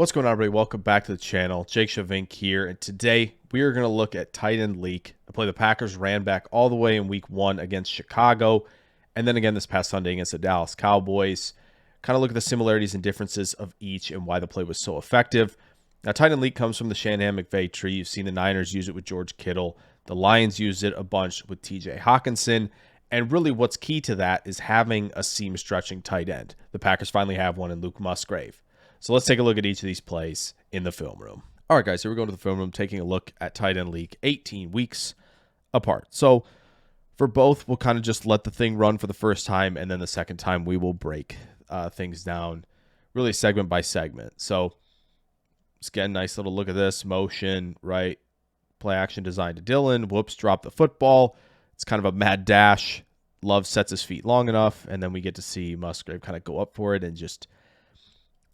What's going on, everybody? Welcome back to the channel. Jake Shavink here, and today we are going to look at tight end leak. I play the Packers ran back all the way in week 1 against Chicago, and then again this past Sunday against the Dallas Cowboys. Kind of look at the similarities and differences of each and why the play was so effective. Now, tight end leak comes from the Shanahan-McVay tree. You've seen the Niners use it with George Kittle. The Lions use it a bunch with TJ Hawkinson. And really what's key to that is having a seam-stretching tight end. The Packers finally have one in Luke Musgrave. So let's take a look at each of these plays in the film room. All right, guys, here we're going to the film room, taking a look at tight end leak 18 weeks apart. So for both, we'll kind of just let the thing run for the first time, and then the second time we will break things down really segment by segment. So let's get a nice little look at this. Motion, right? Play action designed to Dillon. Whoops, drop the football. It's kind of a mad dash. Love sets his feet long enough, and then we get to see Musgrave kind of go up for it and just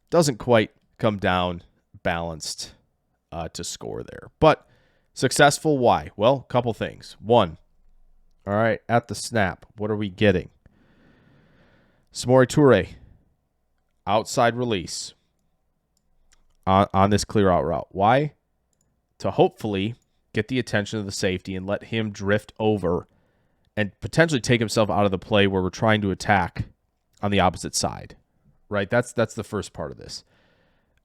doesn't quite come down balanced to score there. But successful, why? Well, a couple things. One, all right, at the snap, what are we getting? Samori Toure, outside release on this clear out route. Why? To hopefully get the attention of the safety and let him drift over and potentially take himself out of the play where we're trying to attack on the opposite side. Right, that's the first part of this,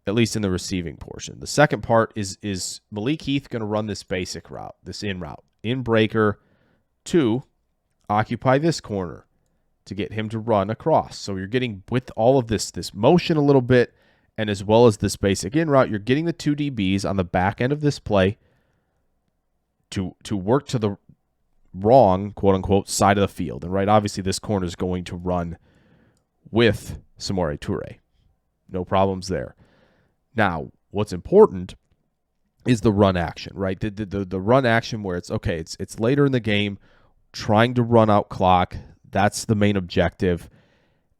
at least in the receiving portion. The second part is Malik Heath going to run this basic route, this in route, in breaker to occupy this corner to get him to run across. So you're getting, with all of this motion a little bit, and as well as this basic in route, you're getting the two DBs on the back end of this play to work to the wrong, quote unquote, side of the field. And right, obviously this corner is going to run with Samori Toure. No problems there. Now, what's important is the run action, right? The run action where it's, okay, it's later in the game, trying to run out clock. That's the main objective.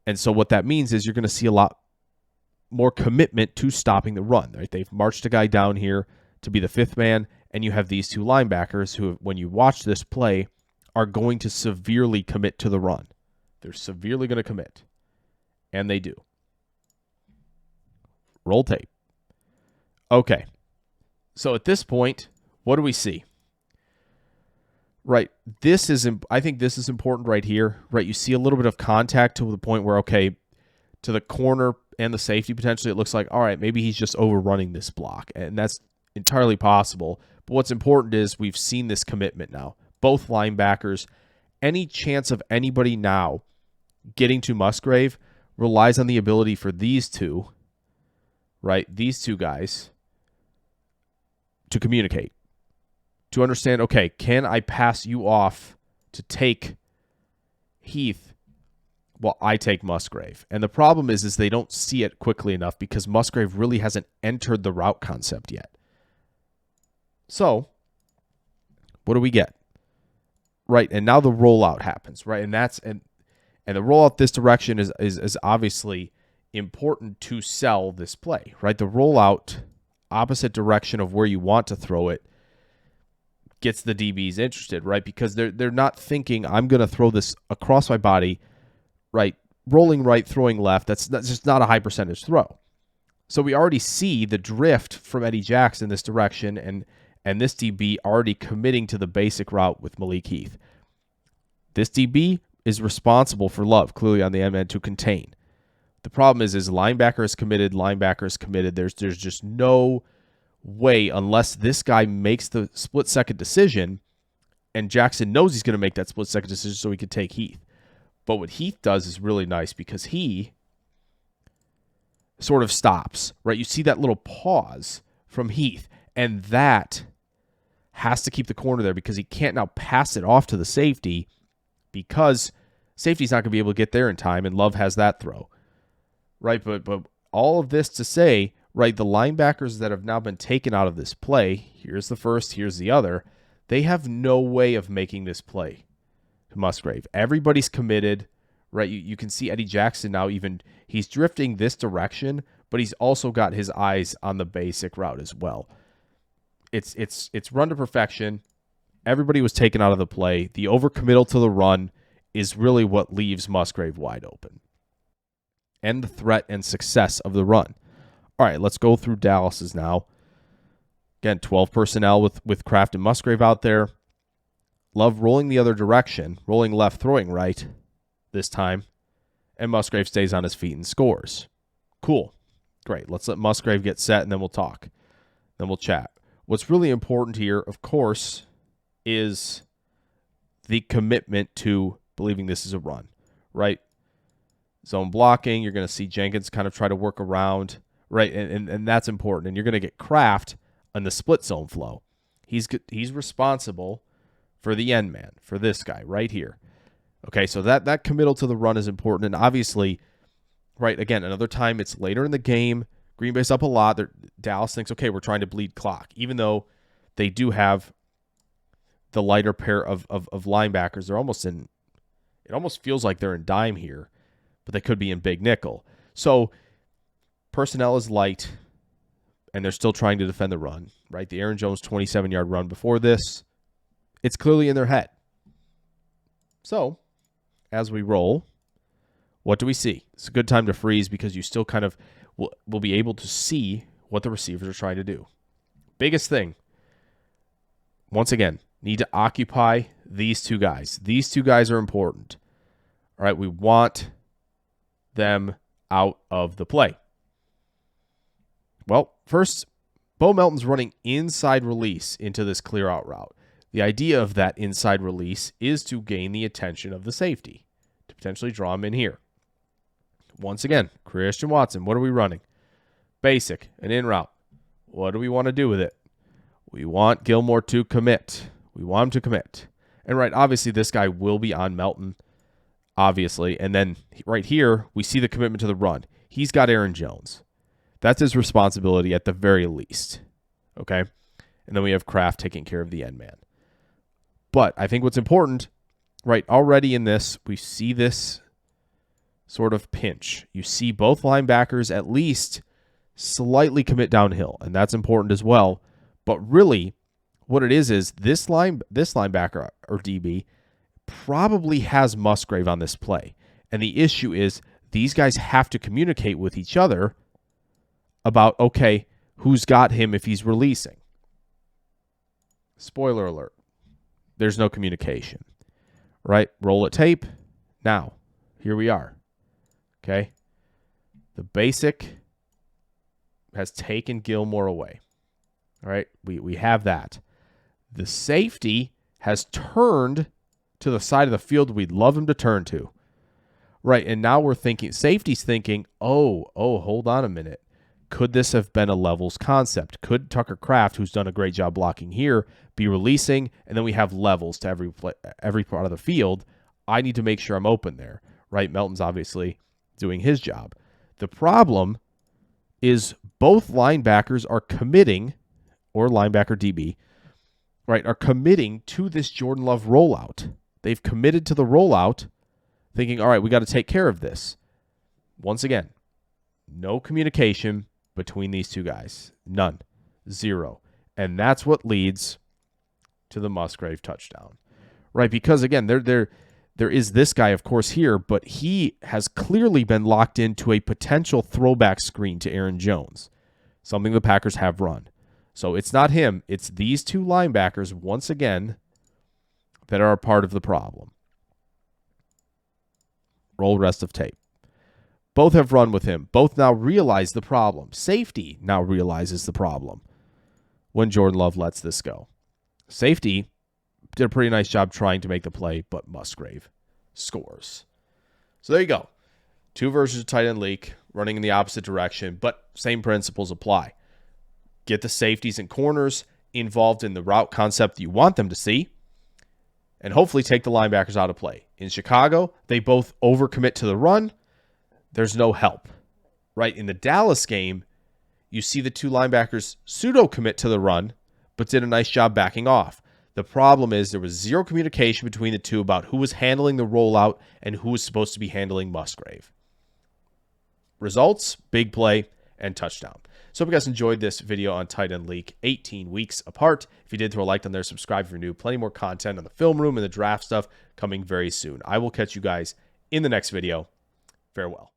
And so what that means is you're going to see a lot more commitment to stopping the run, right? They've marched a guy down here to be the fifth man, and you have these two linebackers who, when you watch this play, are going to severely commit to the run. They're severely going to commit. And they do. Roll tape. Okay. So at this point, what do we see? Right. I think this is important right here. Right. You see a little bit of contact to the point where, okay, to the corner and the safety potentially, it looks like, all right, maybe he's just overrunning this block. And that's entirely possible. But what's important is we've seen this commitment now. Both linebackers, any chance of anybody now getting to Musgrave relies on the ability for these two, right, these two guys, to communicate, to understand, okay, can I pass you off to take Heath while I take Musgrave? And the problem is they don't see it quickly enough because Musgrave really hasn't entered the route concept yet. So, what do we get? Right, and now the rollout happens, right, and the rollout this direction is obviously important to sell this play, right? The rollout opposite direction of where you want to throw it gets the DBs interested, right? Because they're not thinking, I'm going to throw this across my body, right? Rolling right, throwing left. That's just not a high percentage throw. So we already see the drift from Eddie Jackson in this direction, and this DB already committing to the basic route with Malik Heath. This DB is responsible for Love, clearly on the end to contain. The problem is linebacker is committed. There's just no way, unless this guy makes the split-second decision, and Jackson knows he's going to make that split-second decision so he can take Heath. But what Heath does is really nice because he sort of stops, right? You see that little pause from Heath, and that has to keep the corner there because he can't now pass it off to the safety, because safety's not going to be able to get there in time, and Love has that throw, right? But all of this to say, right, the linebackers that have now been taken out of this play, here's the first, here's the other, they have no way of making this play to Musgrave. Everybody's committed, right? You can see Eddie Jackson now he's drifting this direction, but he's also got his eyes on the basic route as well. It's run to perfection. Everybody was taken out of the play. The overcommittal to the run is really what leaves Musgrave wide open. And the threat and success of the run. All right, let's go through Dallas's now. Again, 12 personnel with Kraft and Musgrave out there. Love rolling the other direction, rolling left, throwing right this time. And Musgrave stays on his feet and scores. Cool. Great. Let's let Musgrave get set, and then we'll talk. Then we'll chat. What's really important here, of course, is the commitment to believing this is a run, right? Zone blocking, you're going to see Jenkins kind of try to work around, right? And that's important. And you're going to get Kraft on the split zone flow. He's responsible for the end man, for this guy right here. Okay, so that committal to the run is important. And obviously, right, again, another time it's later in the game. Green Bay's up a lot. Dallas thinks, okay, we're trying to bleed clock, even though they do have the lighter pair of linebackers. They're almost in, it almost feels like they're in dime here, but they could be in big nickel. So personnel is light, and they're still trying to defend the run, right? The Aaron Jones 27-yard run before this, it's clearly in their head. So as we roll, what do we see? It's a good time to freeze because you still kind of will be able to see what the receivers are trying to do. Biggest thing, once again, need to occupy these two guys. These two guys are important. All right, we want them out of the play. Well, first, Bo Melton's running inside release into this clear out route. The idea of that inside release is to gain the attention of the safety, to potentially draw him in here. Once again, Christian Watson, what are we running? Basic, an in route. What do we want to do with it? We want Gilmore to commit. We want him to commit. And right, obviously this guy will be on Melton, obviously. And then right here, we see the commitment to the run. He's got Aaron Jones. That's his responsibility at the very least. Okay? And then we have Kraft taking care of the end man. But I think what's important, right, already in this, we see this sort of pinch. You see both linebackers at least slightly commit downhill, and that's important as well. But really, what it is this linebacker or DB probably has Musgrave on this play. And the issue is these guys have to communicate with each other about, okay, who's got him if he's releasing. Spoiler alert. There's no communication. Right? Roll it tape. Now, here we are. Okay? The basic has taken Gilmore away. All right? We have that. The safety has turned to the side of the field we'd love him to turn to. Right, and now we're thinking, safety's thinking, oh, hold on a minute. Could this have been a levels concept? Could Tucker Kraft, who's done a great job blocking here, be releasing, and then we have levels to every part of the field? I need to make sure I'm open there, right? Melton's obviously doing his job. The problem is both linebackers are committing, or linebacker DB, right, are committing to this Jordan Love rollout. They've committed to the rollout, thinking, all right, we got to take care of this. Once again, no communication between these two guys. None. Zero. And that's what leads to the Musgrave touchdown. Right? Because, again, there is this guy, of course, here, but he has clearly been locked into a potential throwback screen to Aaron Jones, something the Packers have run. So it's not him. It's these two linebackers, once again, that are a part of the problem. Roll rest of tape. Both have run with him. Both now realize the problem. Safety now realizes the problem when Jordan Love lets this go. Safety did a pretty nice job trying to make the play, but Musgrave scores. So there you go. Two versions of tight end leak running in the opposite direction, but same principles apply. Get the safeties and corners involved in the route concept you want them to see, and hopefully take the linebackers out of play. In Chicago, they both overcommit to the run. There's no help, right? In the Dallas game, you see the two linebackers pseudo-commit to the run, but did a nice job backing off. The problem is there was zero communication between the two about who was handling the rollout and who was supposed to be handling Musgrave. Results, big play, and touchdown. So hope you guys enjoyed this video on tight end leak, 18 weeks apart. If you did, throw a like on there, subscribe if you're new. Plenty more content on the film room and the draft stuff coming very soon. I will catch you guys in the next video. Farewell.